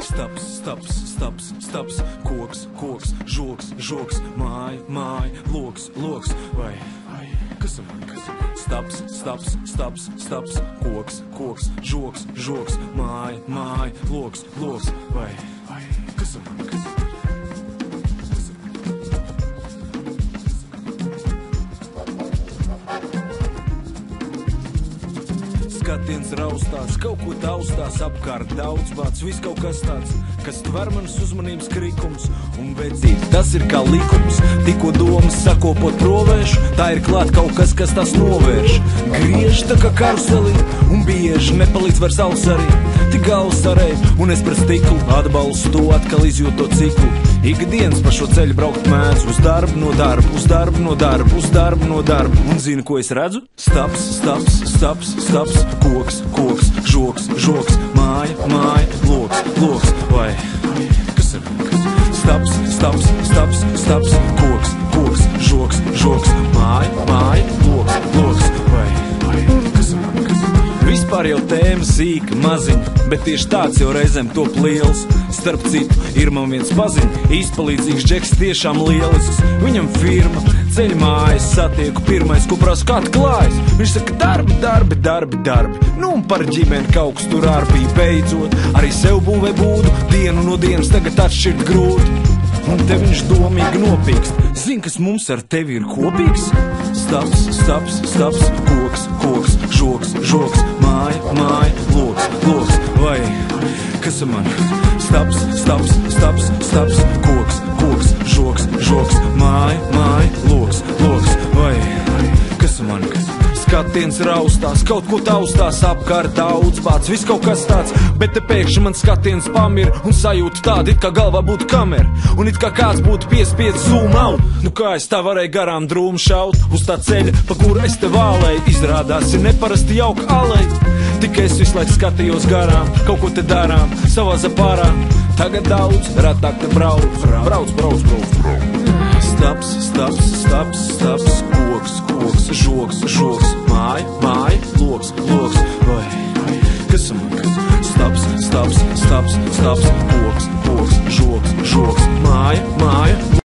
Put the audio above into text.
Staps, staps, staps, staps, koks, koks, žoks, žoks, māja, māja, loks, loks, vai kas man, kas? Staps, staps, staps, staps, koks, koks, žoks, žoks, māja, māja, loks, loks, vai kas man, kas? Skatiens raustās, kaut ko taustās, apkārt daudz vārds, viss kaut kas tāds, kas tver manas uzmanības krikums un vedzīt, tas ir kā likums. Tikko domas sakopot provēšu, tā ir klāt kaut kas, kas tās novērš. Griež tā kā karuselī un bieži nepalīdz vairs auss arī, tik galvas arē, un es pret stiklu atbalstu to atkal izjūt to ciklu. Ikdienas pa šo ceļu braukt mēdz, uz darbu no darba, uz darbu no darba, uz darbu no darba, un zini, ko es redzu? Staps, staps, staps, staps, koks, koks, žoks, žoks, māja, māja, loks, loks, vai kas ir? Staps, staps, staps, staps, koks, koks, žoks, žoks, māja, māja, loks, loks, vai kas ir? Vispār jau tēma sīka, maziņa, bet tieši tāds jau reizēm top liels. Starp citu, ir man viens paziņa, izpalīdzīgs džeks, tiešām lielisks. Viņam firma, ceļ mājas, satieku pirmais, ko prasu, kā tu klājas. Viņš saka, darbi, darbi, darbi, darbi. Nu un par ģimeni kaut kas tur ārpīgi beidzot. Arī sev būvē būdu, dienu no dienas tagad atšķirt grūti. Un te viņš domīgi nopīkst, zin, kas mums ar tevi ir kopīgs? Staps, staps, staps, koks, koks, žoks, žoks, māja, māja, loks, loks, vai kas man? Staps, staps, staps, staps, koks, koks, žoks, žoks, māja, māja, loks, loks, vai kas man? Skatiens raustās, kaut ko taustās, apkārt daudz vārds, viss kaut kas tāds, bet te pēkšņi man skatiens pamir un sajūta tāda, it kā galvā būtu kamera, un it kā kāds būtu piespiedz zoom out. Nu kā es tā varēju garām drūmu šaut, uz tā ceļa, pa kuru es te vālēju, izrādās ir neparasti jauka aleja. Tikai es visu laiku skatījos garām, kaut ko te darām, savā zapārā, tagad daudz, retāk te brauc, brauc, brauc, brauc, brauc. Staps, staps, staps, staps, koks, koks, žoks, žoks, māja, māja, loks, loks, vai kas man? Staps, staps, staps, staps, koks, koks, žoks, žoks, māja, māja.